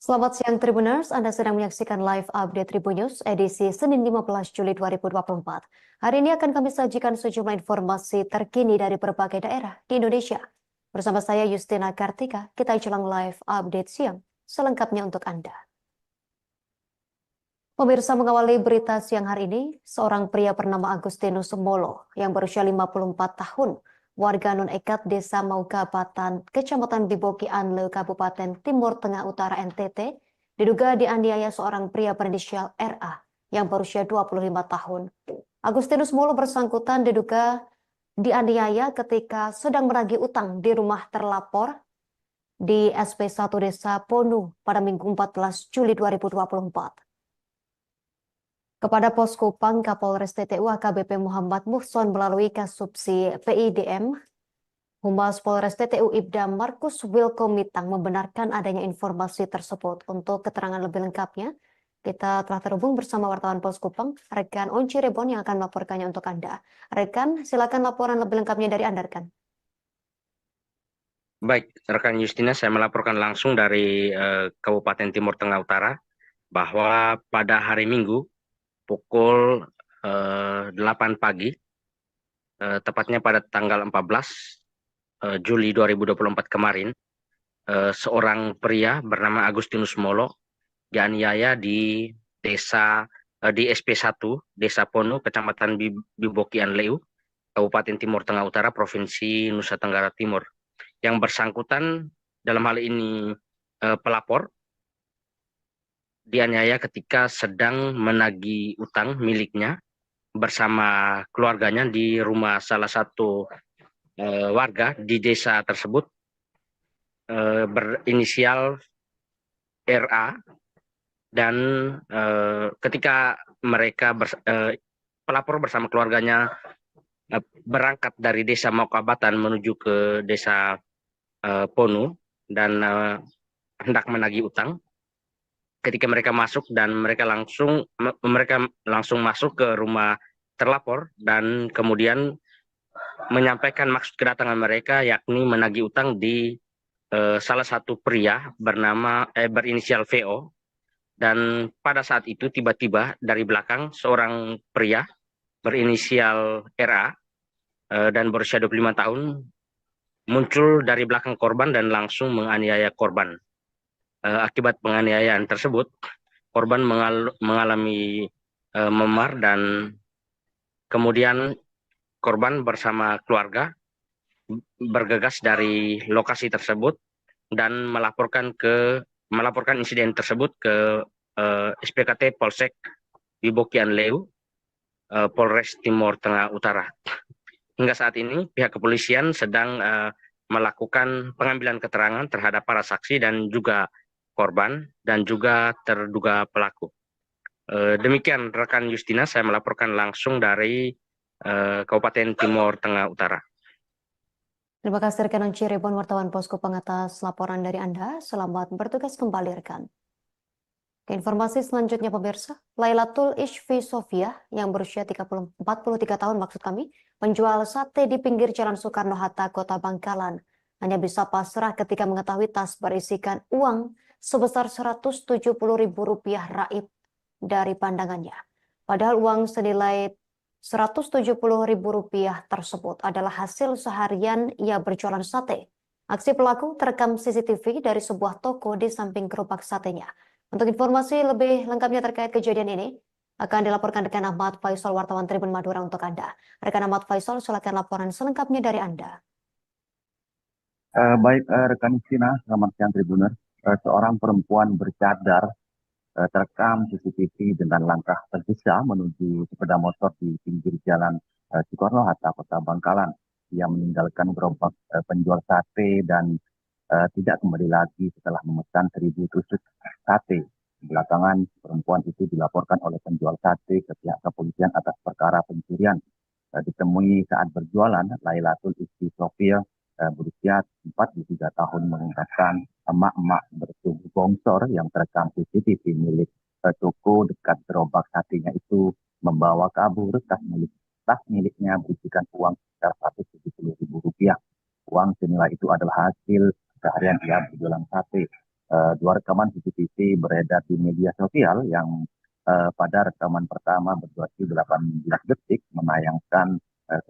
Selamat siang Tribuners, Anda sedang menyaksikan live update Tribun News edisi Senin 15 Juli 2024. Hari ini akan kami sajikan sejumlah informasi terkini dari berbagai daerah di Indonesia. Bersama saya Justina Kartika, kita jelang live update siang selengkapnya untuk Anda. Pemirsa mengawali berita siang hari ini, seorang pria bernama Agustinus Molo yang berusia 54 tahun, warga non-ekat Desa Maugabatan, Kecamatan Biboki Anle, Kabupaten Timur Tengah Utara NTT, diduga dianiaya seorang pria berinisial RA yang berusia 25 tahun. Agustinus Molo bersangkutan diduga dianiaya ketika sedang menagih utang di rumah terlapor di SP1 Desa Ponu pada Minggu 14 Juli 2024. Kepada Posko Pang Kapolres TTU AKBP Muhammad Muhson melalui Kasubsi PIDM, Humas Polres TTU Ibda Markus Wilkomitang membenarkan adanya informasi tersebut. Untuk keterangan lebih lengkapnya, kita telah terhubung bersama wartawan Posko Pang, rekan Onci Rebon yang akan melaporkannya untuk Anda. Rekan, silakan laporan lebih lengkapnya dari Anda, rekan. Baik, rekan Justina, saya melaporkan langsung dari Kabupaten Timur Tengah Utara bahwa pada hari Minggu pukul 8 pagi, tepatnya pada tanggal 14 Juli 2024 kemarin, seorang pria bernama Agustinus Molo dianiaya di di SP1 Desa Pono, Kecamatan Bibokian Leu, Kabupaten Timur Tengah Utara, Provinsi Nusa Tenggara Timur. Yang bersangkutan dalam hal ini pelapor dianiaya ketika sedang menagih utang miliknya bersama keluarganya di rumah salah satu warga di desa tersebut berinisial RA, dan ketika mereka pelapor bersama keluarganya berangkat dari desa Maukabatan menuju ke desa Ponu dan hendak menagih utang. Ketika mereka masuk dan mereka langsung masuk ke rumah terlapor dan kemudian menyampaikan maksud kedatangan mereka, yakni menagih utang di salah satu pria berinisial VO. Dan pada saat itu tiba-tiba dari belakang seorang pria berinisial RA dan berusia 25 tahun muncul dari belakang korban dan langsung menganiaya korban. Akibat penganiayaan tersebut, korban mengalami memar dan kemudian korban bersama keluarga bergegas dari lokasi tersebut dan melaporkan insiden tersebut ke SPKT Polsek Bibokian Leu, Polres Timur Tengah Utara. Hingga saat ini pihak kepolisian sedang melakukan pengambilan keterangan terhadap para saksi dan juga korban dan juga terduga pelaku. Demikian rekan Justina, saya melaporkan langsung dari Kabupaten Timur Tengah Utara. Terima kasih rekan Onci Rebon, wartawan Posko Pang atas laporan dari Anda. Selamat bertugas kembali, rekan. Ke informasi selanjutnya pemirsa, Lailatul Ishfi Sofia yang berusia 43 tahun maksud kami, penjual sate di pinggir Jalan Soekarno-Hatta, Kota Bangkalan, hanya bisa pasrah ketika mengetahui tas berisikan uang sebesar Rp170.000 raib dari pandangannya. Padahal uang senilai Rp170.000 tersebut adalah hasil seharian ia berjualan sate. Aksi pelaku terekam CCTV dari sebuah toko di samping gerobak satenya. Untuk informasi lebih lengkapnya terkait kejadian ini, akan dilaporkan rekan Ahmad Faisal, wartawan Tribun Madura untuk Anda. Rekan Ahmad Faisal, silakan laporan selengkapnya dari Anda. Baik, rekan Cina, selamat siang Tribuners. Seorang perempuan bercadar terekam CCTV dengan langkah tergesa menuju sepeda motor di pinggir jalan Soekarno-Hatta, Kota Bangkalan. Ia meninggalkan gerobak penjual sate dan tidak kembali lagi setelah memesan 1.000 tusuk sate. Belakangan, perempuan itu dilaporkan oleh penjual sate ke pihak kepolisian atas perkara pencurian. Ditemui saat berjualan, Lailatul Ishfi Sofia berusia 43 tahun mengungkapkan emak-emak bertubuh bongsor yang terekam CCTV milik toko dekat gerobak satenya itu membawa kabur tas miliknya berisikan uang sekitar Rp170.000. Uang senilai itu adalah hasil seharian ia berjualan sate. Dua rekaman CCTV beredar di media sosial yang pada rekaman pertama berdurasi 18 detik menayangkan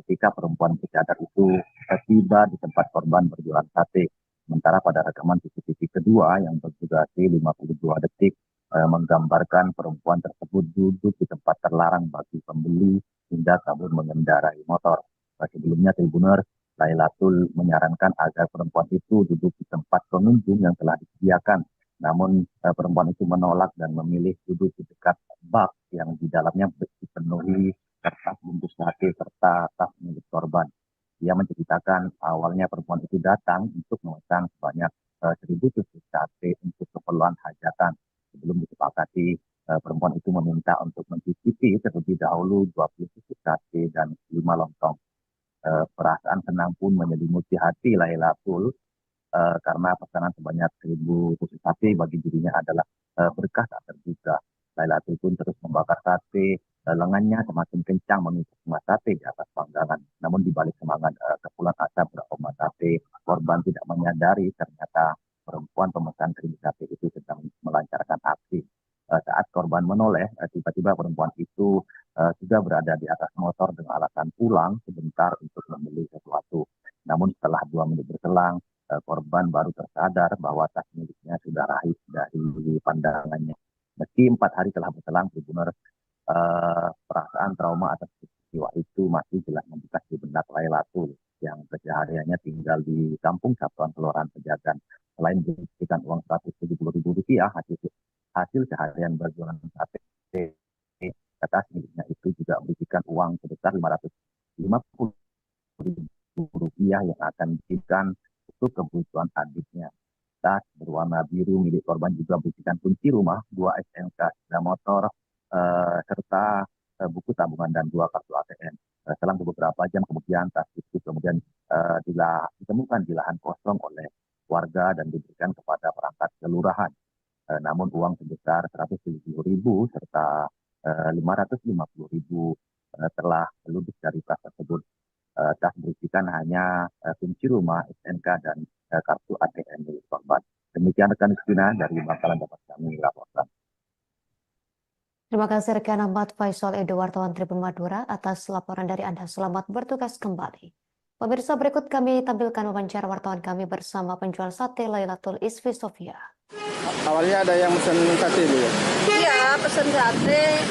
ketika perempuan bercadar itu tiba di tempat korban berjualan sate. Sementara pada rekaman CCTV kedua yang berdurasi 52 detik menggambarkan perempuan tersebut duduk di tempat terlarang bagi pembeli hingga kabur mengendarai motor. Sebelumnya Tribuners, Lailatul menyarankan agar perempuan itu duduk di tempat pengunjung yang telah disediakan. Namun perempuan itu menolak dan memilih duduk di dekat bak yang di dalamnya dipenuhi kertas bungkus sate serta tas milik korban. Ia menceritakan awalnya perempuan itu datang untuk memesan sebanyak 1.000 tusuk sate untuk keperluan hajatan. Sebelum disepakati, perempuan itu meminta untuk mencicipi terlebih dahulu 20 tusuk sate dan 5 lontong. Perasaan senang pun menyelimuti hati Lailatul karena pesanan sebanyak 1.000 tusuk sate bagi dirinya adalah berkah tak terduga. Lailatul pun terus membakar sate, lengannya semakin kencang menusuk semua sate di atas panggangan. Namun di balik semangat kepulan asap beraroma sate, korban tidak menyadari ternyata perempuan pemesan keripik sate itu sedang melancarkan aksi. Saat korban menoleh, tiba-tiba perempuan itu sudah berada di atas motor dengan alasan pulang sebentar untuk membeli sesuatu. Namun setelah 2 menit berselang, korban baru tersadar bahwa tas miliknya sudah raib dari pandangannya. Meski 4 hari telah berselang, Tribuners, perasaan trauma atas peristiwa itu masih jelas membekas di benak Lailatul yang kesehariannya tinggal di kampung Satuan Kelurahan Pejagan. Selain diberikan uang Rp170.000 hasil seharian berjualan sate, atas miliknya itu juga memberikan uang sebesar Rp550.000 yang akan diberikan untuk kebutuhan adiknya. Tas berwarna biru milik korban juga berisikan kunci rumah, 2 SNK, sepeda motor, serta buku tabungan dan 2 kartu ATM. Selang beberapa jam kemudian tas itu kemudian ditemukan di lahan kosong oleh warga dan diberikan kepada perangkat kelurahan. Namun uang sebesar Rp170.000 serta Rp550.000 telah ludes dari tas tersebut. Tas berisikan hanya kunci rumah, SNK, dan kartu ATM milik korban. Demikian rekan Justina dari Bangkalan dapat kami laporkan. Terima kasih rekan Ahmad Faisal Edo, wartawan Tribun Madura, atas laporan dari Anda. Selamat bertugas kembali. Pemirsa, berikut kami tampilkan wawancara wartawan kami bersama penjual sate Lailatul Isfi Sofia. Awalnya ada yang pesan sate dulu ya? Iya, pesan sate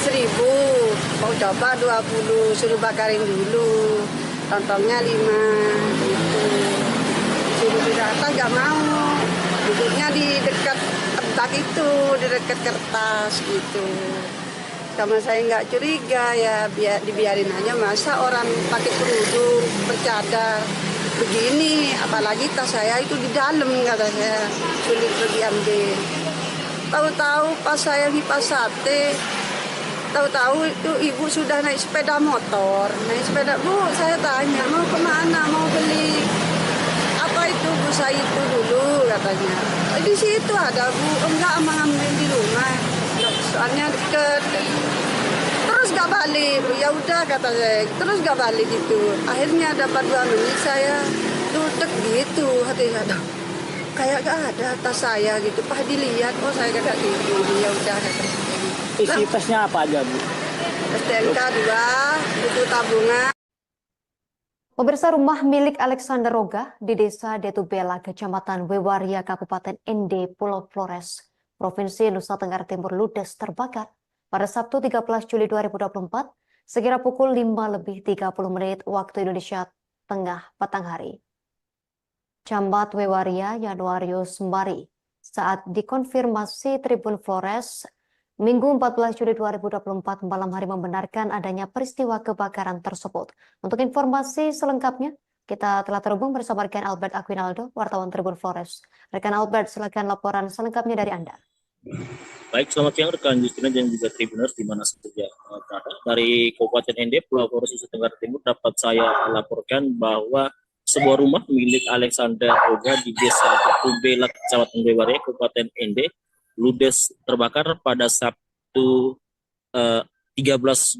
1.000, mau coba 20, suruh bakarin dulu, lontongnya 5, gitu. Suruh datang nggak mau, duduknya di dekat bak itu, di dekat kertas gitu. Sama saya nggak curiga ya, dibiarin aja, masa orang pakai kerudung, bercadar begini, apalagi tas saya itu di dalam, kata saya, sulit diambil. Tahu-tahu pas saya ngipas sate, tahu-tahu itu ibu sudah naik sepeda motor. Naik sepeda, Bu, saya tanya, mau kemana, mau beli apa itu, Bu, saya itu dulu, katanya. Di situ ada, Bu, enggak, ambil di rumah, soalnya deket. Terus gak balik, ya udah, kata saya, terus gak balik gitu. Akhirnya dapat 2 menit saya duduk gitu, hati saya, kayak gak ada tas saya gitu. Pas dilihat, oh saya kagak gitu, ya udah, kata saya. Isi tasnya apa aja, Bu? STNK 2, buku tabungan. Pemirsa, rumah milik Alexander Roga di Desa Detubela, Kecamatan Wewaria, Kabupaten Ende, Pulau Flores, Provinsi Nusa Tenggara Timur ludes terbakar pada Sabtu 13 Juli 2024, sekira pukul 5:30 waktu Indonesia Tengah petang hari. Camat Wewaria Januarius Mbari saat dikonfirmasi Tribun Flores Minggu 14 Juli 2024 malam hari membenarkan adanya peristiwa kebakaran tersebut. Untuk informasi selengkapnya, kita telah terhubung bersama rekan Albert Aquinaldo, wartawan Tribun Flores. Rekan Albert, silakan laporan selengkapnya dari Anda. Baik, selamat siang rekan Justina dan juga Tribuners di mana saja berada. Dari Kabupaten Ende, Pulau Flores, Nusa Tenggara Timur, dapat saya laporkan bahwa sebuah rumah milik Alexander Roga di Desa Detubela, Kecamatan Wewaria, Kabupaten Ende, ludes terbakar pada Sabtu 13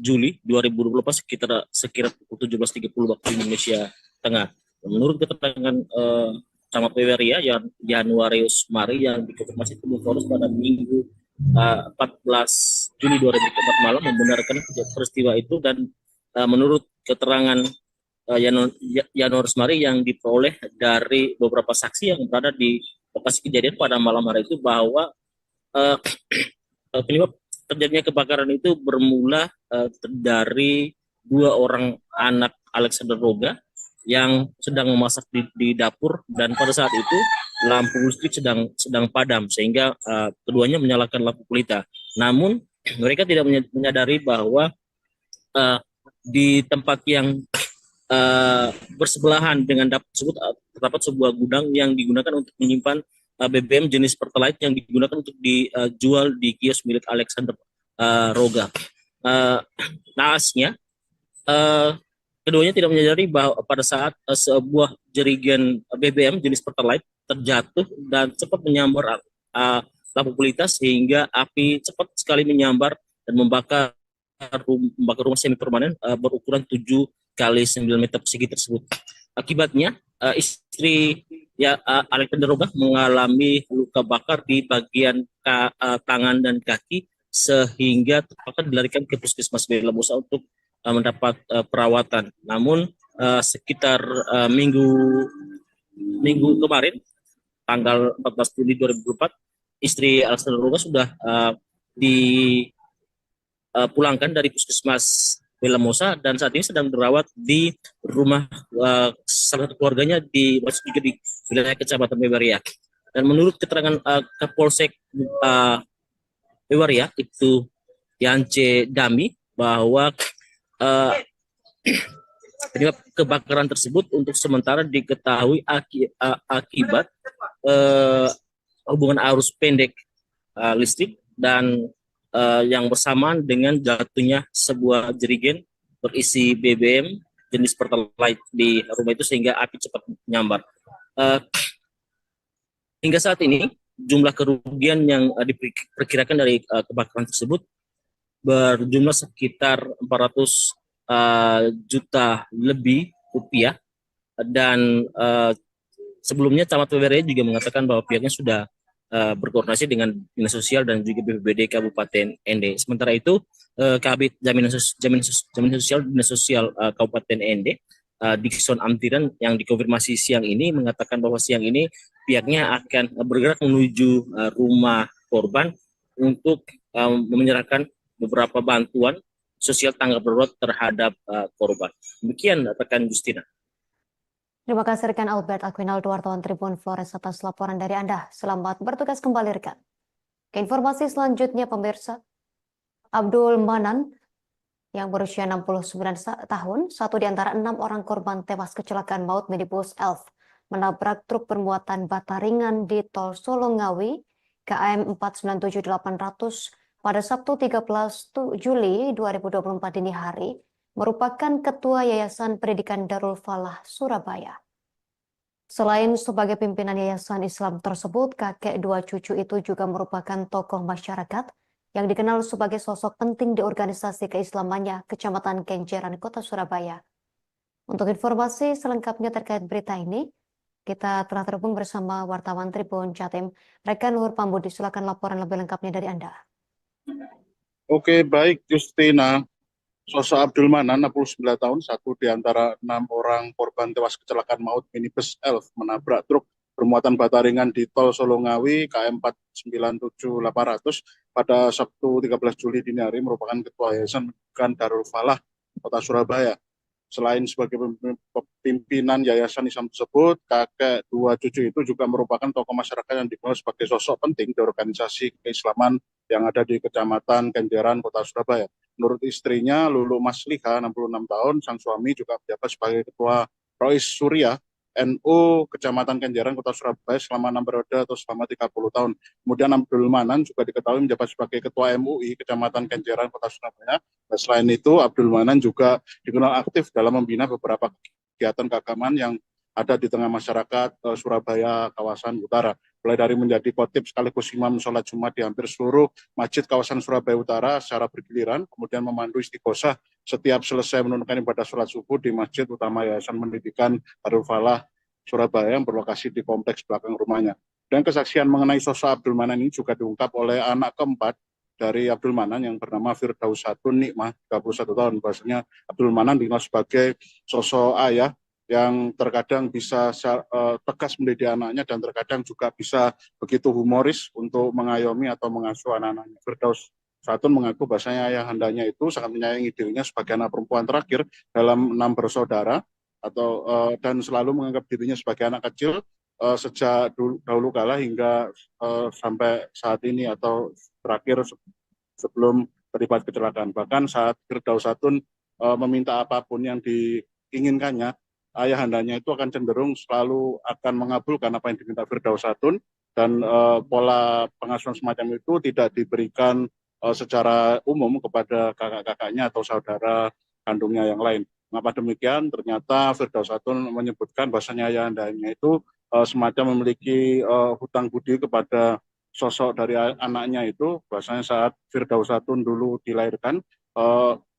Juli 2024 sekira pukul 17.30 waktu Indonesia Tengah. Menurut keterangan Camat Weweria Januarius Mari yang dikonfirmasi tubuh Polres pada Minggu 14 Juli 2024 malam membenarkan peristiwa itu, dan menurut keterangan Januarius Mari yang diperoleh dari beberapa saksi yang berada di lokasi kejadian pada malam hari itu, bahwa penyebab terjadinya kebakaran itu bermula dari 2 orang anak Alexander Roga yang sedang memasak di dapur, dan pada saat itu lampu listrik sedang padam sehingga keduanya menyalakan lampu pelita. Namun mereka tidak menyadari bahwa di tempat yang bersebelahan dengan dapur tersebut terdapat sebuah gudang yang digunakan untuk menyimpan BBM jenis Pertalite yang digunakan untuk dijual di kios milik Alexander Roga. Naasnya, keduanya tidak menyadari bahwa pada saat sebuah jerigen BBM jenis Pertalite terjatuh dan cepat menyambar lampu pelita, sehingga api cepat sekali menyambar dan membakar rumah semi permanen berukuran 7 kali 9 meter persegi tersebut. Akibatnya istri Alexander Roga mengalami luka bakar di bagian tangan dan kaki, sehingga terpaksa dilarikan ke puskesmas Villahermosa untuk mendapat perawatan. Namun sekitar minggu kemarin tanggal 14 Juli 2024 istri Alexander Roga sudah dipulangkan dari puskesmas Villahermosa dan saat ini sedang dirawat di rumah salah satu keluarganya di wilayah Kecamatan Weweria. Dan menurut keterangan Kapolsek Weweria itu Yance Dami, bahwa penyebab kebakaran tersebut untuk sementara diketahui akibat hubungan arus pendek listrik dan yang bersamaan dengan jatuhnya sebuah jerigen berisi BBM jenis Pertalite di rumah itu, sehingga api cepat menyambar. Hingga saat ini jumlah kerugian yang diperkirakan dari kebakaran tersebut berjumlah sekitar 400 juta lebih rupiah, dan sebelumnya Camat Weweria juga mengatakan bahwa pihaknya sudah berkoordinasi dengan Dinas Sosial dan juga BPBD Kabupaten ND. Sementara itu, Kabid Jaminan Sosial Dinas Sosial Kabupaten ND, Dikson Amtiran, yang dikonfirmasi siang ini mengatakan bahwa siang ini pihaknya akan bergerak menuju rumah korban untuk menyerahkan beberapa bantuan sosial tanggap darurat terhadap korban. Demikian rekan Justina. Terima kasih rekan Albert Aquinaldo, wartawan Tribun Flores, atas laporan dari Anda. Selamat bertugas kembali rekan. Ke informasi selanjutnya pemirsa, Abdul Manan yang berusia 69 tahun, satu di antara 6 orang korban tewas kecelakaan maut minibus Elf menabrak truk bermuatan bata ringan di Tol Solo Ngawi KM 497800 pada Sabtu 13 Juli 2024 dini hari, merupakan Ketua Yayasan Pendidikan Darul Falah Surabaya. Selain sebagai pimpinan yayasan Islam tersebut, kakek 2 cucu itu juga merupakan tokoh masyarakat yang dikenal sebagai sosok penting di organisasi keislamannya Kecamatan Kenjeran, Kota Surabaya. Untuk informasi selengkapnya terkait berita ini, kita telah terhubung bersama wartawan Tribun Jatim, rekan Luhur Pambudi. Silakan laporan lebih lengkapnya dari Anda. Oke, baik Justina. Sosok Abdul Manan, 69 tahun, satu di antara 6 orang korban tewas kecelakaan maut minibus Elf menabrak truk bermuatan bata ringan di Tol Solo Ngawi KM 497800 pada Sabtu 13 Juli dini hari, merupakan Ketua Yayasan Pendidikan Darul Falah Kota Surabaya. Selain sebagai pimpinan yayasan Islam tersebut, kakek 2 cucu itu juga merupakan tokoh masyarakat yang dikenal sebagai sosok penting di organisasi keislaman yang ada di Kecamatan Kenjeran, Kota Surabaya. Menurut istrinya, Lulu Masliha, 66 tahun, sang suami juga menjabat sebagai Ketua Rois Surya NU Kecamatan Kenjeran, Kota Surabaya selama 6 periode atau selama 30 tahun. Kemudian Abdul Manan juga diketahui menjabat sebagai Ketua MUI Kecamatan Kenjeran, Kota Surabaya. Dan selain itu, Abdul Manan juga dikenal aktif dalam membina beberapa kegiatan keagamaan yang ada di tengah masyarakat Surabaya kawasan utara. Mulai dari menjadi khotib sekaligus imam sholat Jumat di hampir seluruh masjid kawasan Surabaya Utara secara bergiliran, kemudian memandu istighosah setiap selesai menunaikan ibadah sholat subuh di Masjid Utama Yayasan Pendidikan Darul Falah Surabaya yang berlokasi di kompleks belakang rumahnya. Dan kesaksian mengenai sosok Abdul Manan ini juga diungkap oleh anak keempat dari Abdul Manan yang bernama Firdausatun Nikmah, 31 tahun. Bahasanya Abdul Manan dikenal sebagai sosok ayah yang terkadang bisa tegas mendidik anaknya dan terkadang juga bisa begitu humoris untuk mengayomi atau mengasuh anak-anaknya. Firdausatun mengaku bahasanya ayahandanya itu sangat menyayangi dirinya sebagai anak perempuan terakhir dalam 6 bersaudara dan selalu menganggap dirinya sebagai anak kecil sejak dahulu kala hingga sampai saat ini atau terakhir sebelum terlibat kecelakaan. Bahkan saat Firdausatun meminta apapun yang diinginkannya, ayahandanya itu akan cenderung selalu akan mengabulkan apa yang diminta Firdausatun, dan pola pengasuhan semacam itu tidak diberikan secara umum kepada kakak-kakaknya atau saudara kandungnya yang lain. Mengapa demikian? Ternyata Firdausatun menyebutkan bahasanya ayahandanya itu semacam memiliki hutang budi kepada sosok dari anaknya itu. Bahasanya saat Firdausatun dulu dilahirkan,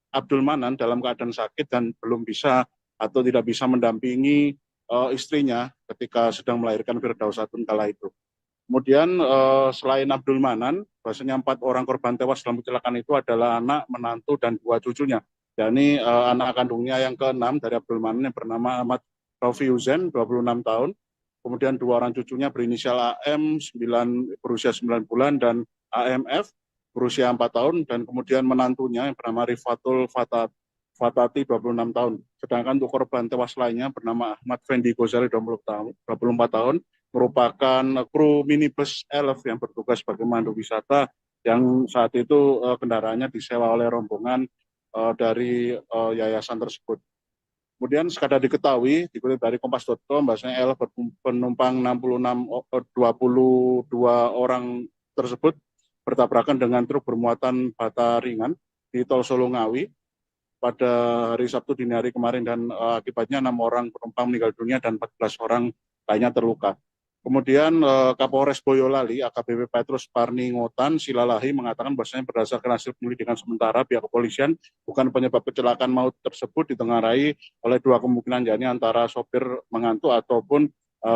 Abdul Manan dalam keadaan sakit dan belum bisa atau tidak bisa mendampingi istrinya ketika sedang melahirkan Firdausatun kala itu. Kemudian selain Abdul Manan, bahasanya 4 orang korban tewas dalam kecelakaan itu adalah anak, menantu, dan 2 cucunya. Yakni anak kandungnya yang ke-6 dari Abdul Manan yang bernama Ahmad Raufi Huzen, 26 tahun. Kemudian 2 orang cucunya berinisial AM, berusia 9 bulan, dan AMF berusia 4 tahun, dan kemudian menantunya yang bernama Rifatul Fatati 26 tahun. Sedangkan untuk korban tewas lainnya bernama Ahmad Fendi Gozali 24 tahun, merupakan kru minibus Elf yang bertugas sebagai pemandu wisata yang saat itu kendaraannya disewa oleh rombongan dari yayasan tersebut. Kemudian sekadar diketahui, dikutip dari kompas.com, bahasanya Elf penumpang 22 orang tersebut bertabrakan dengan truk bermuatan bata ringan di Tol Solo Ngawi pada hari Sabtu dini hari kemarin, dan akibatnya 6 orang penumpang meninggal dunia dan 14 orang lainnya terluka. Kemudian Kapolres Boyolali AKBP Petrus Parni Ngotan Silalahi mengatakan bahwasanya berdasarkan hasil penyelidikan sementara pihak kepolisian, bukan penyebab kecelakaan maut tersebut ditengarai oleh 2 kemungkinan, yakni antara sopir mengantuk ataupun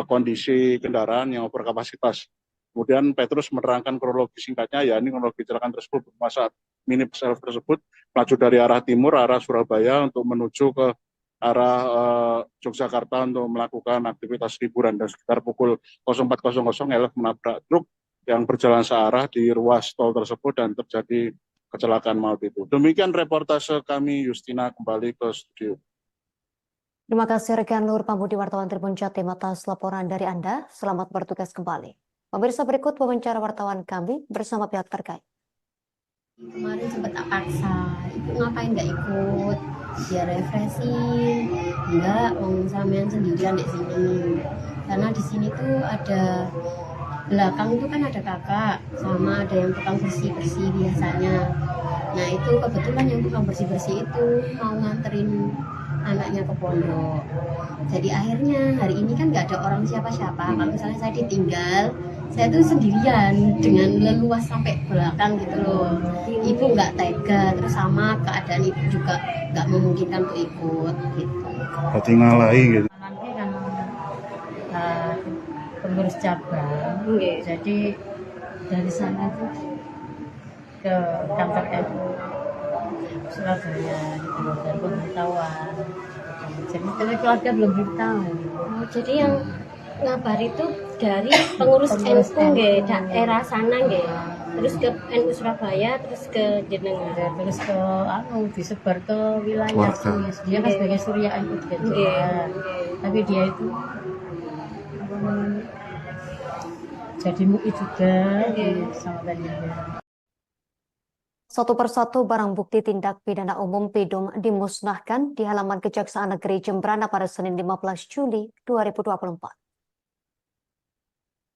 kondisi kendaraan yang overkapasitas. Kemudian Petrus menerangkan kronologi singkatnya, yakni kronologi kecelakaan tersebut saat minibus Elf tersebut melaju dari arah timur, arah Surabaya untuk menuju ke arah Yogyakarta untuk melakukan aktivitas liburan, dan sekitar pukul 04.00 Elf menabrak truk yang berjalan searah di ruas tol tersebut dan terjadi kecelakaan maut itu. Demikian reportase kami, Justina, kembali ke studio. Terima kasih rekan Nur Pambudi, wartawan Tribun Jatim, atas laporan dari Anda. Selamat bertugas kembali. Pemirsa, berikut wawancara wartawan kami bersama pihak terkait. Kemarin sempat tak paksa, ibu ngapain nggak ikut, biar refreshing. Enggak, sampean sendirian di sini. Karena di sini tuh ada belakang itu kan ada kakak, sama ada yang tukang bersih-bersih biasanya. Nah itu kebetulan yang tukang bersih-bersih itu mau nganterin anaknya ke pondok. Jadi akhirnya hari ini kan nggak ada orang siapa-siapa. Kalau misalnya saya ditinggal, saya tuh sendirian dengan leluas sampai belakang gitu loh. Ibu nggak tega, terus sama keadaan ibu juga nggak memungkinkan untuk ikut gitu. Berarti ngalahi gitu. Nanti kan pengurus cabang, jadi dari sana tuh ke kantor FU Surabaya gitu, dan pemberitahuan. Jadi keluarga belum beritahu. Oh, jadi yang ngabar itu dari pengurus NU daerah sana nggih. Terus ke NU Surabaya, terus ke jenengan, terus ke disebar ke wilayah sini. Dia kan sebagai Surya NU juga. Tapi dia itu jadi MUI juga sama banyak. Satu persatu barang bukti tindak pidana umum PIDUM dimusnahkan di halaman Kejaksaan Negeri Jembrana pada Senin 15 Juli 2024.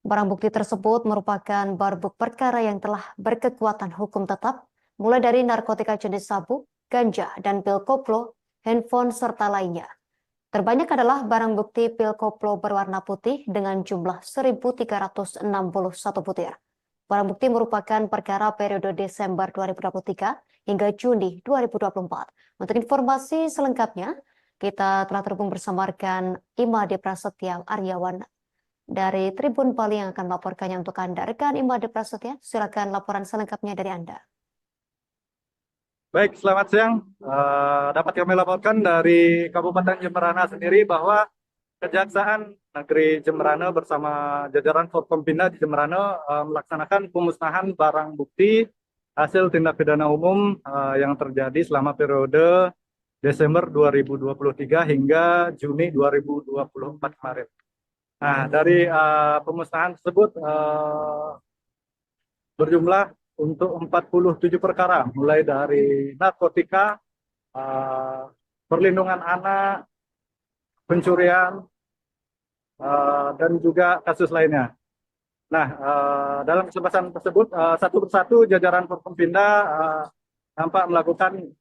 Barang bukti tersebut merupakan barbuk perkara yang telah berkekuatan hukum tetap, mulai dari narkotika jenis sabu, ganja, dan pil koplo, handphone, serta lainnya. Terbanyak adalah barang bukti pil koplo berwarna putih dengan jumlah 1.361 butir. Barang bukti merupakan perkara periode Desember 2023 hingga Juni 2024. Untuk informasi selengkapnya, Kita telah terhubung bersama rekan Imade Prasetya Aryawan dari Tribun Bali yang akan melaporkannya untuk Anda. Rekan Imade Prasetya, silakan laporan selengkapnya dari Anda. Baik, selamat siang. Dapat kami laporkan dari Kabupaten Jemberana sendiri bahwa Kejaksaan Negeri Jemberana bersama jajaran Forkompinda di Jemberana melaksanakan pemusnahan barang bukti hasil tindak pidana umum yang terjadi selama periode Desember 2023 hingga Juni 2024 kemarin. Nah, dari pemusnahan tersebut berjumlah untuk 47 perkara, mulai dari narkotika, perlindungan anak, pencurian, dan juga kasus lainnya. Nah, dalam kesempatan tersebut, satu persatu jajaran Forkompinda nampak melakukan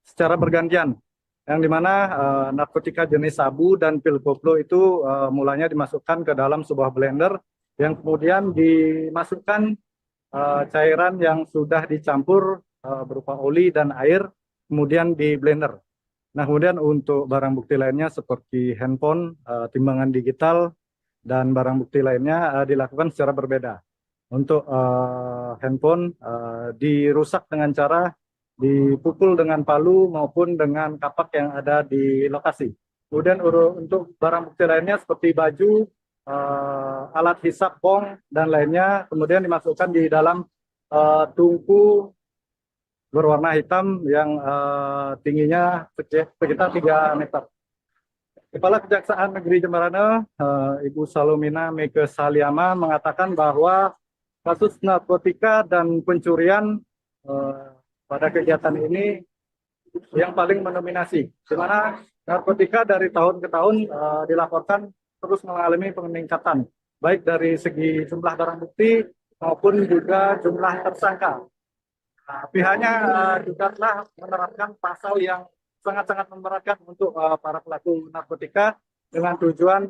secara bergantian, yang dimana narkotika jenis sabu dan pil koplo itu mulanya dimasukkan ke dalam sebuah blender, yang kemudian dimasukkan cairan yang sudah dicampur berupa oli dan air, kemudian di blender. Nah, kemudian untuk barang bukti lainnya seperti handphone, timbangan digital, dan barang bukti lainnya dilakukan secara berbeda. Untuk handphone dirusak dengan cara dipukul dengan palu maupun dengan kapak yang ada di lokasi. Kemudian untuk barang bukti lainnya seperti baju, alat hisap bong, dan lainnya kemudian dimasukkan di dalam tungku berwarna hitam yang tingginya sekitar 3 meter. Kepala Kejaksaan Negeri Jemberana, Ibu Salomina Meke Saliama, mengatakan bahwa kasus narkotika dan pencurian pada kegiatan ini yang paling mendominasi, di mana narkotika dari tahun ke tahun dilaporkan terus mengalami peningkatan, baik dari segi jumlah barang bukti maupun juga jumlah tersangka. Pihaknya juga telah menerapkan pasal yang sangat-sangat memberatkan untuk para pelaku narkotika dengan tujuan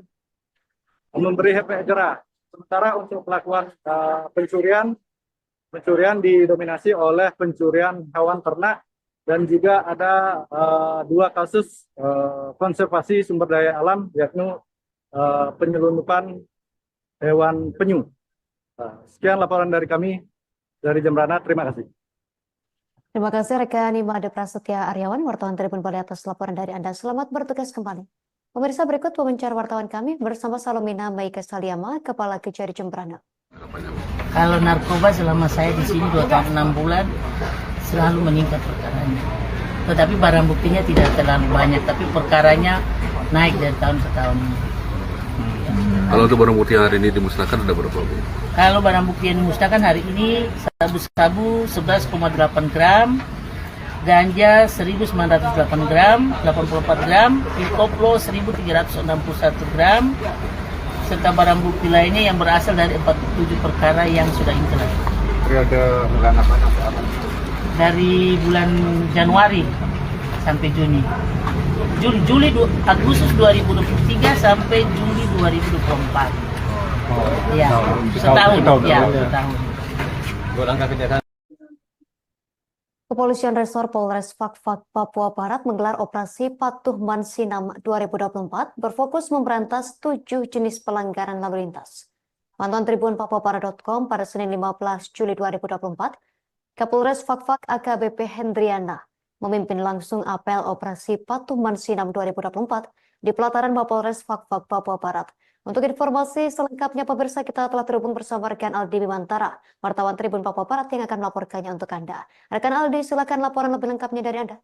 memberi efek jerah. Sementara untuk pelakuan pencurian didominasi oleh pencurian hewan ternak, dan juga ada 2 kasus konservasi sumber daya alam, yakni penyelundupan hewan penyu. Sekian laporan dari kami dari Jemberana. Terima kasih. Terima kasih rekan Imade Prasetya Aryawan, wartawan Tribun Bali atas laporan dari Anda. Selamat bertugas kembali. Pemirsa, berikut wawancara wartawan kami bersama Salomina Meke Saliama, Kepala Kejari Jemberana. Kalau narkoba selama saya di sini 2 tahun 6 bulan selalu meningkat perkaranya. Tetapi barang buktinya tidak terlalu banyak, tapi perkaranya naik dari tahun ke tahun. Kalau untuk barang bukti yang hari ini dimusnahkan ada berapa, Bu? Kalau barang bukti yang dimusnahkan hari ini sabu-sabu 11,8 gram, ganja 1908 gram, 84 gram, pil koplo 1361 gram, serta barang bukti lainnya yang berasal dari 47 perkara yang sudah inkrah. Periode bulan apa? Dari bulan Januari sampai Juni. Agustus 2023 sampai Juli 2024. Ya, setahun. Kepolisian Resor Polres Fakfak Papua Barat menggelar operasi Patuh Mansinam 2024 berfokus memberantas 7 jenis pelanggaran lalu lintas. Pantauan Tribun Papuabarat.com pada Senin 15 Juli 2024, Kapolres Fakfak AKBP Hendriana memimpin langsung apel operasi Patuh Mansinam 2024 di pelataran Mapolres Fakfak Papua Barat. Untuk informasi selengkapnya, pemirsa, kita telah terhubung bersama rekan Aldi Bimantara, wartawan Tribun Papua Barat yang akan melaporkannya untuk Anda. Rekan Aldi, silakan laporan lebih lengkapnya dari Anda.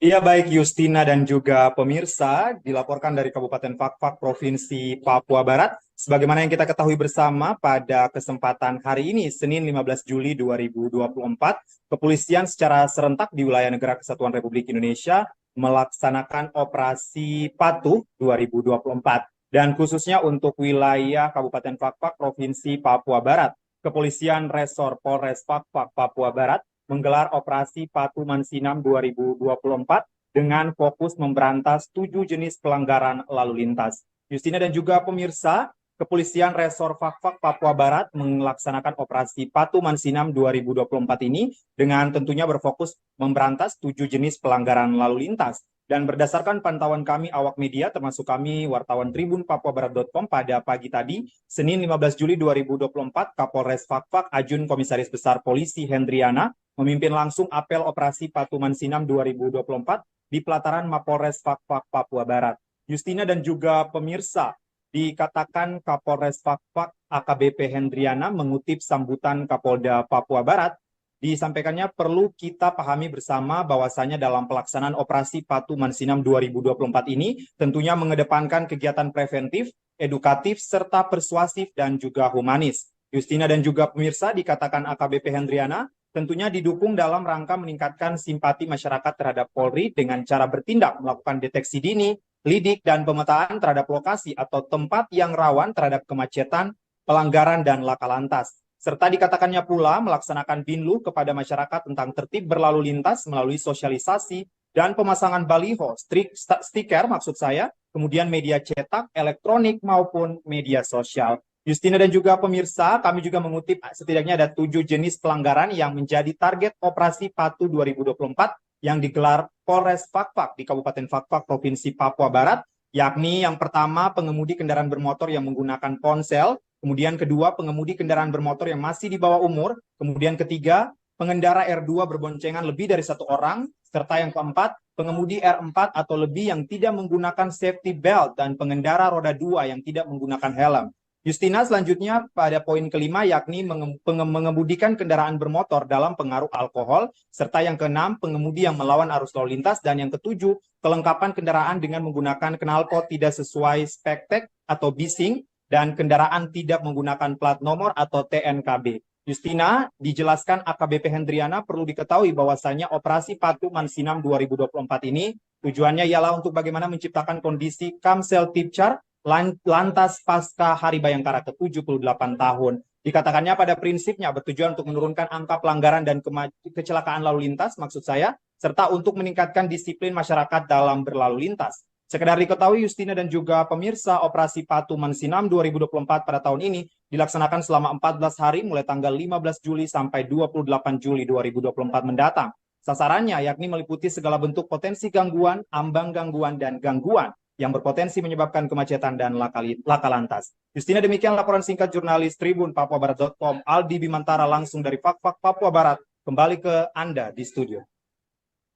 Iya, baik Justina dan juga pemirsa, dilaporkan dari Kabupaten Fakfak, Provinsi Papua Barat. Sebagaimana yang kita ketahui bersama, pada kesempatan hari ini, Senin 15 Juli 2024, kepolisian secara serentak di wilayah Negara Kesatuan Republik Indonesia melaksanakan operasi Patuh 2024. Dan khususnya untuk wilayah Kabupaten Fakfak, Provinsi Papua Barat, Kepolisian Resor Polres Fakfak, Papua Barat menggelar operasi Patuh Mansinam 2024 dengan fokus memberantas 7 jenis pelanggaran lalu lintas. Justina dan juga pemirsa, Kepolisian Resor Fakfak Papua Barat melaksanakan operasi Patuh Mansinam 2024 ini dengan tentunya berfokus memberantas 7 jenis pelanggaran lalu lintas. Dan berdasarkan pantauan kami awak media, termasuk kami wartawan Tribun Papuabarat.com pada pagi tadi, Senin 15 Juli 2024, Kapolres Fakfak Ajun Komisaris Besar Polisi Hendriana memimpin langsung apel operasi Patuh Mansinam 2024 di pelataran Mapolres Fakfak Papua Barat. Justina dan juga pemirsa, dikatakan Kapolres Fakfak AKBP Hendriana mengutip sambutan Kapolda Papua Barat, disampaikannya perlu kita pahami bersama bahwasanya dalam pelaksanaan operasi Patuh Mansinam 2024 ini tentunya mengedepankan kegiatan preventif, edukatif, serta persuasif dan juga humanis. Justina dan juga pemirsa, dikatakan AKBP Hendriana tentunya didukung dalam rangka meningkatkan simpati masyarakat terhadap Polri dengan cara bertindak, melakukan deteksi dini, lidik, dan pemetaan terhadap lokasi atau tempat yang rawan terhadap kemacetan, pelanggaran, dan laka lantas. Serta dikatakannya pula melaksanakan binlu kepada masyarakat tentang tertib berlalu lintas melalui sosialisasi dan pemasangan baliho, stiker maksud saya, kemudian media cetak, elektronik, maupun media sosial. Justina dan juga pemirsa, kami juga mengutip setidaknya ada 7 jenis pelanggaran yang menjadi target operasi Patuh 2024 yang digelar Polres Fakfak di Kabupaten Fakfak, Provinsi Papua Barat, yakni yang pertama pengemudi kendaraan bermotor yang menggunakan ponsel, kemudian kedua pengemudi kendaraan bermotor yang masih di bawah umur, kemudian ketiga pengendara R2 berboncengan lebih dari 1 orang, serta yang keempat pengemudi R4 atau lebih yang tidak menggunakan safety belt dan pengendara roda 2 yang tidak menggunakan helm. Justina, selanjutnya pada poin kelima yakni mengemudikan kendaraan bermotor dalam pengaruh alkohol, serta yang keenam pengemudi yang melawan arus lalu lintas, dan yang ketujuh kelengkapan kendaraan dengan menggunakan knalpot tidak sesuai spek atau bising dan kendaraan tidak menggunakan plat nomor atau TNKB. Justina, dijelaskan AKBP Hendriana perlu diketahui bahwasanya operasi Patuh Mansinam 2024 ini tujuannya ialah untuk bagaimana menciptakan kondisi Kamsel Tipcar lantas pasca Hari Bayangkara ke-78 tahun. Dikatakannya pada prinsipnya bertujuan untuk menurunkan angka pelanggaran dan kecelakaan lalu lintas, maksud saya, serta untuk meningkatkan disiplin masyarakat dalam berlalu lintas. Sekedar diketahui Justina dan juga pemirsa, operasi Patuh Mansinam 2024 pada tahun ini dilaksanakan selama 14 hari mulai tanggal 15 Juli sampai 28 Juli 2024 mendatang. Sasarannya yakni meliputi segala bentuk potensi gangguan, ambang gangguan, dan gangguan yang berpotensi menyebabkan kemacetan dan laka lantas. Justina, demikian laporan singkat jurnalis Tribun Papuabarat.com, Aldi Bimantara langsung dari Fakfak Papua Barat. Kembali ke Anda di studio.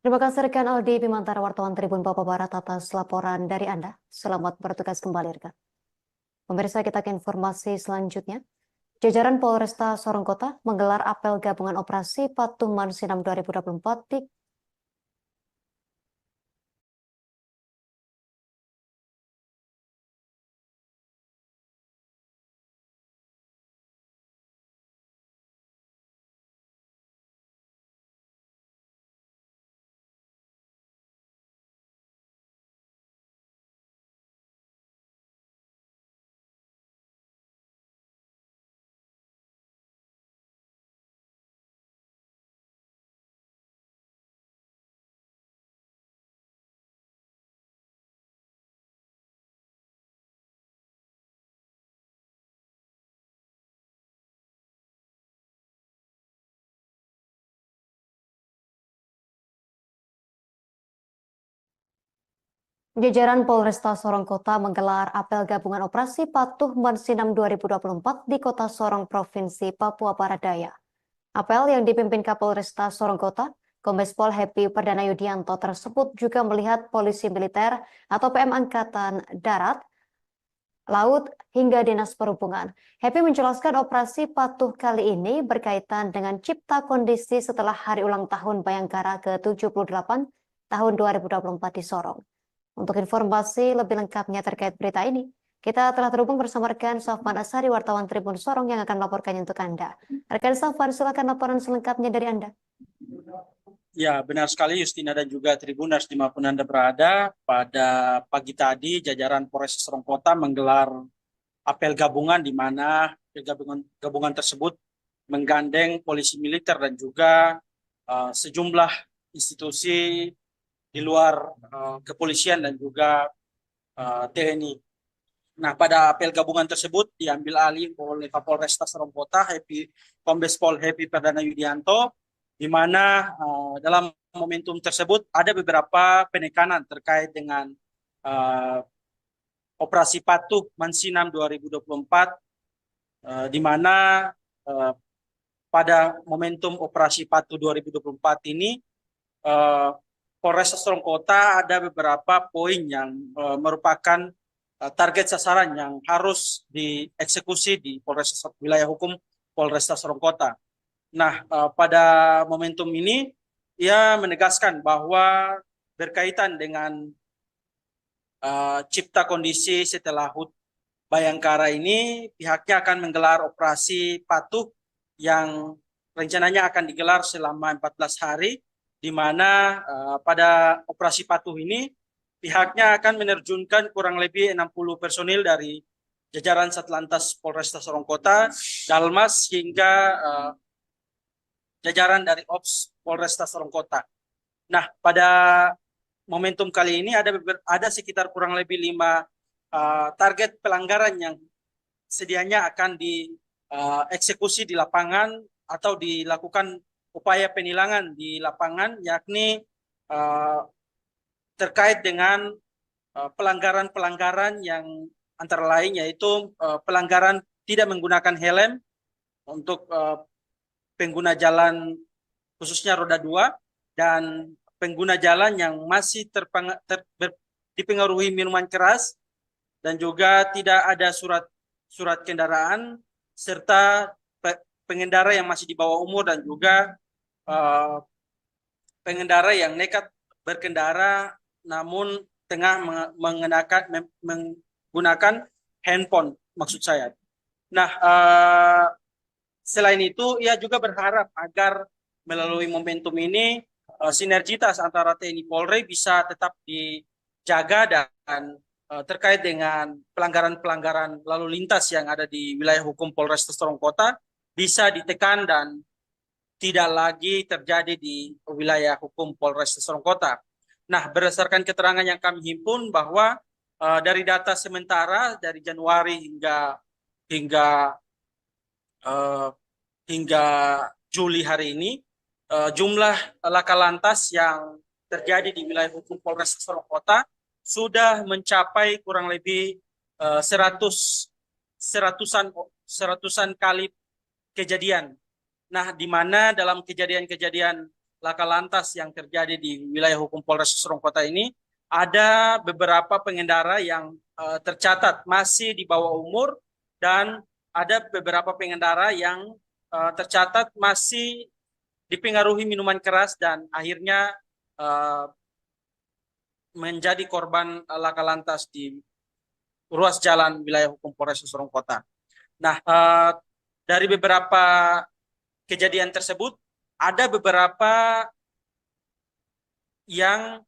Terima kasih rekan Aldi Bimantara, wartawan Tribun Papua Barat atas laporan dari Anda. Selamat bertugas kembali rekan. Pemirsa, kita ke informasi selanjutnya. Jajaran Polresta Sorong Kota menggelar apel gabungan operasi Patuh Mansinam 2024 di Jajaran Polresta Sorong Kota menggelar apel gabungan operasi Patuh Mansinam 2024 di Kota Sorong, Provinsi Papua Barat Daya. Apel yang dipimpin Kapolresta Sorong Kota, Kombes Pol Happy Perdana Yudianto tersebut juga melihat polisi militer atau PM Angkatan Darat, Laut, hingga Dinas Perhubungan. Happy menjelaskan operasi Patuh kali ini berkaitan dengan cipta kondisi setelah Hari Ulang Tahun Bayangkara ke-78 tahun 2024 di Sorong. Untuk informasi lebih lengkapnya terkait berita ini, kita telah terhubung bersama rekan Safwan Asari, wartawan Tribun Sorong yang akan melaporkannya untuk Anda. Rekan Safwan, silakan laporan selengkapnya dari Anda. Ya, benar sekali Justina dan juga Tribuners dimanapun Anda berada. Pada pagi tadi, jajaran Polres Sorong Kota menggelar apel gabungan di mana gabungan tersebut menggandeng polisi militer dan juga sejumlah institusi di luar kepolisian dan juga TNI. Nah, pada apel gabungan tersebut diambil alih oleh Kapolresta Sorong Kota, Kombes Pol Happy Perdana Yudianto, di di mana dalam momentum tersebut ada beberapa penekanan terkait dengan operasi patuh Mansinam 2024, di mana pada momentum operasi patuh 2024 ini Polres Sorong Kota ada beberapa poin yang merupakan target sasaran yang harus dieksekusi di wilayah hukum Polresta Sorong Kota. Nah, pada momentum ini ia menegaskan bahwa berkaitan dengan cipta kondisi setelah HUT Bayangkara ini, pihaknya akan menggelar operasi patuh yang rencananya akan digelar selama 14 hari, di mana pada operasi patuh ini pihaknya akan menerjunkan kurang lebih 60 personil dari jajaran Satlantas Polresta Sorong Kota, Dalmas hingga jajaran dari Ops Polresta Sorong Kota. Nah, pada momentum kali ini ada sekitar kurang lebih 5 target pelanggaran yang sedianya akan dieksekusi di lapangan atau dilakukan upaya penilangan di lapangan, yakni terkait dengan pelanggaran-pelanggaran yang antara lain yaitu pelanggaran tidak menggunakan helm untuk pengguna jalan khususnya roda 2 dan pengguna jalan yang masih dipengaruhi minuman keras dan juga tidak ada surat kendaraan serta pengendara yang masih di bawah umur dan juga pengendara yang nekat berkendara namun tengah menggunakan handphone maksud saya. Nah, selain itu, ia juga berharap agar melalui momentum ini sinergitas antara TNI Polri bisa tetap dijaga dan terkait dengan pelanggaran-pelanggaran lalu lintas yang ada di wilayah hukum Polresta Sorong Kota bisa ditekan dan tidak lagi terjadi di wilayah hukum Polresta Sorong Kota. Nah, berdasarkan keterangan yang kami himpun bahwa dari data sementara dari Januari hingga Juli hari ini, jumlah laka lantas yang terjadi di wilayah hukum Polres Sorong Kota sudah mencapai kurang lebih seratusan kali kejadian. Nah, di mana dalam kejadian-kejadian laka lantas yang terjadi di wilayah hukum Polres Sorong Kota ini ada beberapa pengendara yang tercatat masih di bawah umur dan ada beberapa pengendara yang tercatat masih dipengaruhi minuman keras dan akhirnya menjadi korban laka lantas di ruas jalan wilayah hukum Polres Sorong Kota. Nah, dari beberapa kejadian tersebut ada beberapa yang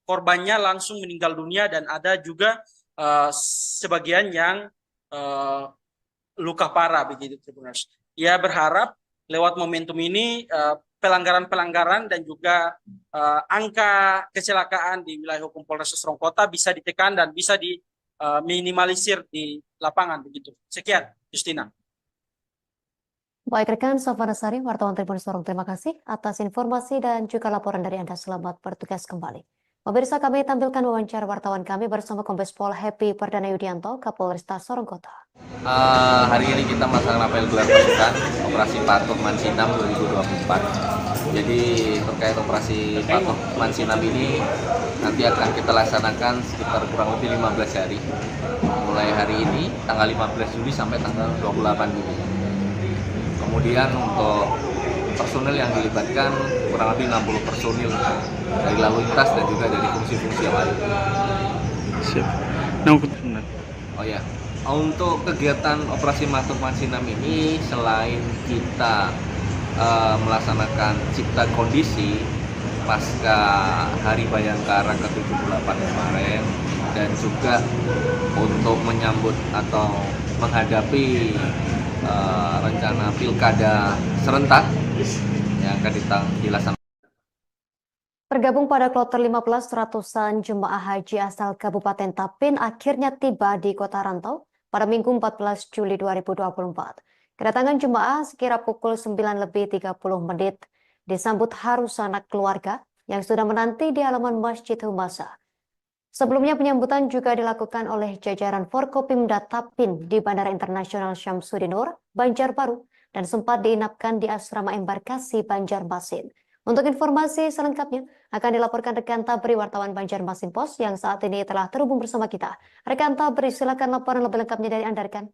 korbannya langsung meninggal dunia dan ada juga sebagian yang luka parah begitu, Tribuners. Ia berharap lewat momentum ini pelanggaran-pelanggaran dan juga angka kecelakaan di wilayah hukum Polres Sorong Kota bisa ditekan dan bisa diminimalisir di lapangan begitu. Sekian, Justina. Baik rekan Sofana Sari, wartawan Tribun Sorong, terima kasih atas informasi dan juga laporan dari Anda. Selamat bertugas kembali. Pemirsa, kami tampilkan wawancara wartawan kami bersama Kombes Pol Happy Perdana Yudianto, Kapolresta Sorong Kota. Hari ini kita melaksanakan apel gelar pasukan operasi patuh Mansinam 2024. Jadi terkait operasi patuh Mansinam ini nanti akan kita laksanakan sekitar kurang lebih 15 hari. Mulai hari ini tanggal 15 Juli sampai tanggal 28 Juli. Kemudian untuk personil yang dilibatkan kurang lebih 60 personil dari lalu lintas dan juga dari fungsi-fungsi yang lain. Siap. Oh ya, untuk kegiatan operasi patuh Mansinam ini selain kita melaksanakan cipta kondisi pasca Hari Bayangkara ke-78 kemarin dan juga untuk menyambut atau menghadapi rencana pilkada serentak yang akan dilaksanakan. Bergabung pada kloter 15, ratusan jemaah haji asal Kabupaten Tapin akhirnya tiba di Kota Rantau pada Minggu 14 Juli 2024. Kedatangan jemaah sekira pukul 9:30 disambut haru sanak keluarga yang sudah menanti di halaman Masjid Humasa. Sebelumnya penyambutan juga dilakukan oleh jajaran Forkopimda Tapin di Bandara Internasional Syamsuddin Nur, Banjarbaru, dan sempat diinapkan di Asrama Embarkasi Banjarmasin. Untuk informasi selengkapnya akan dilaporkan rekan Tabri wartawan Banjarmasin Pos yang saat ini telah terhubung bersama kita. Rekan Tabri, silakan laporan lebih lengkapnya dari Anda, rekan.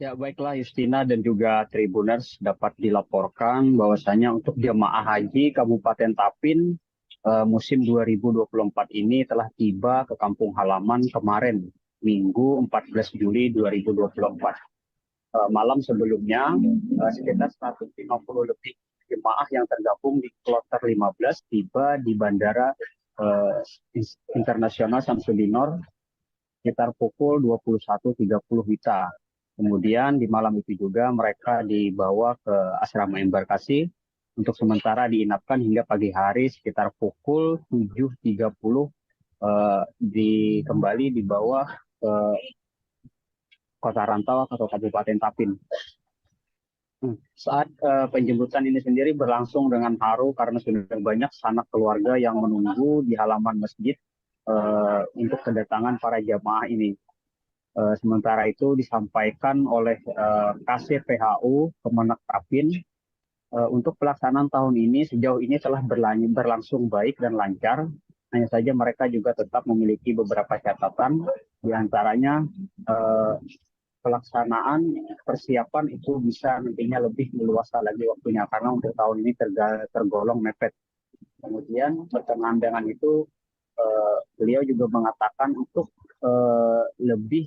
Ya, baiklah Justina dan juga Tribuners, dapat dilaporkan bahwasanya untuk jemaah haji Kabupaten Tapin musim 2024 ini telah tiba ke kampung halaman kemarin, Minggu 14 Juli 2024. Malam sebelumnya, sekitar 150 lebih jemaah yang tergabung di kloter 15 tiba di Bandara Internasional Syamsuddin Nur sekitar pukul 21.30 WITA. Kemudian di malam itu juga mereka dibawa ke Asrama Embarkasi untuk sementara diinapkan hingga pagi hari sekitar pukul 7.30 kembali dibawa ke Kota Rantau atau Kabupaten Tapin. Saat penjemputan ini sendiri berlangsung dengan haru karena sudah banyak sanak keluarga yang menunggu di halaman masjid untuk kedatangan para jamaah ini. Sementara itu disampaikan oleh Kasir PHU Kemenak Tapin untuk pelaksanaan tahun ini sejauh ini telah berlangsung baik dan lancar. Hanya saja mereka juga tetap memiliki beberapa catatan, diantaranya pelaksanaan persiapan itu bisa nantinya lebih leluasa lagi waktunya karena untuk tahun ini tergolong mepet. Kemudian berkenaan dengan itu beliau juga mengatakan untuk lebih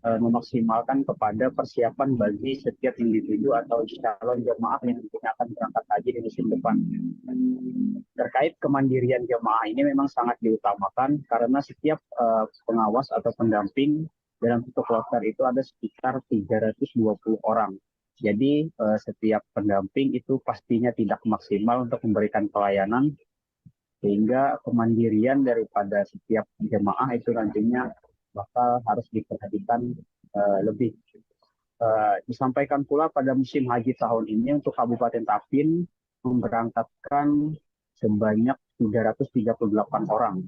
memaksimalkan kepada persiapan bagi setiap individu atau calon jemaah yang nantinya akan berangkat haji di musim depan. Terkait kemandirian jemaah ini memang sangat diutamakan karena setiap pengawas atau pendamping dalam satu kloter itu ada sekitar 320 orang. Jadi setiap pendamping itu pastinya tidak maksimal untuk memberikan pelayanan sehingga kemandirian daripada setiap jemaah itu nantinya bakal harus diperhatikan lebih. Disampaikan pula pada musim haji tahun ini untuk Kabupaten Tapin memberangkatkan sebanyak 338 orang.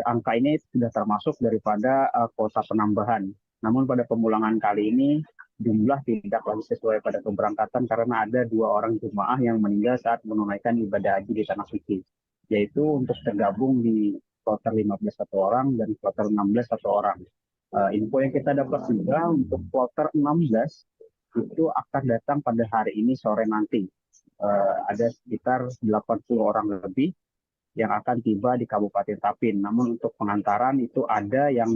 Angka ini sudah termasuk daripada kuota penambahan. Namun pada pemulangan kali ini jumlah tidak lagi sesuai pada keberangkatan karena ada 2 orang jemaah yang meninggal saat menunaikan ibadah haji di Tanah Suci. Yaitu untuk tergabung di kloter 15 1 orang dan kloter 16 1 orang. Info yang kita dapat juga untuk kloter 16 itu akan datang pada hari ini sore nanti. Ada sekitar 80 orang lebih yang akan tiba di Kabupaten Tapin. Namun untuk pengantaran itu ada yang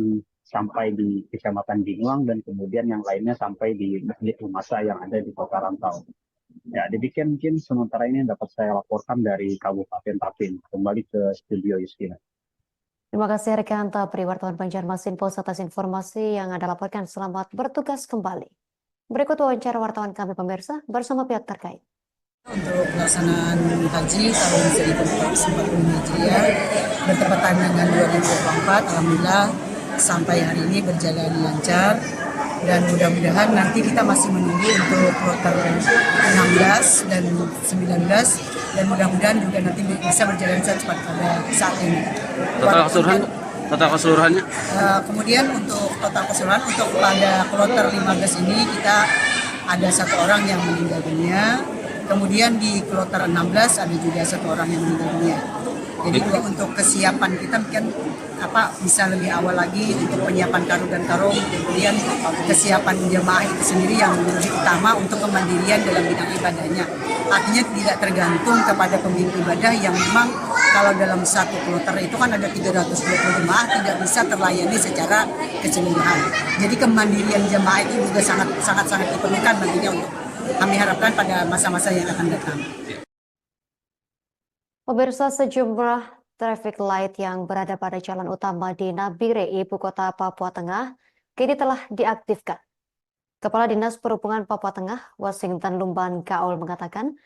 sampai di Kecamatan Bingwang dan kemudian yang lainnya sampai di Masjid Humasa yang ada di Kota Rantau. Ya, demikian mungkin sementara ini dapat saya laporkan dari Kabupaten Tapin. Kembali ke studio Justina. Terima kasih rekan Tabri wartawan Banjarmasin Pos atas informasi yang Anda laporkan. Selamat bertugas kembali. Berikut wawancara wartawan kami pemirsa bersama pihak terkait. Untuk pelaksanaan haji tahun 1440 Hijriah bertepatan dengan 2024, alhamdulillah sampai hari ini berjalan lancar dan mudah-mudahan nanti kita masih menunggu untuk kloter 16 dan 19 dan mudah-mudahan juga nanti bisa berjalan cepat pada saat ini. Total keseluruhannya? Kemudian untuk total keseluruhan untuk pada kloter 15 ini kita ada 1 orang yang meninggal dunia. Kemudian di kloter 16 ada juga 1 orang yang meninggal dunia. Jadi untuk kesiapan kita mungkin bisa lebih awal lagi untuk penyiapan karung dan karung, kemudian kesiapan jemaah itu sendiri yang lebih utama untuk kemandirian dalam bidang ibadahnya. Artinya tidak tergantung kepada pemimpin ibadah yang memang kalau dalam satu kloter itu kan ada 320 jemaah tidak bisa terlayani secara keseluruhan. Jadi kemandirian jemaah itu juga sangat diperlukan nantinya untuk kami harapkan pada masa-masa yang akan datang. Pemirsa, sejumlah traffic light yang berada pada jalan utama di Nabire, Ibu Kota Papua Tengah, kini telah diaktifkan. Kepala Dinas Perhubungan Papua Tengah, Washington Lumban Gaul mengatakan,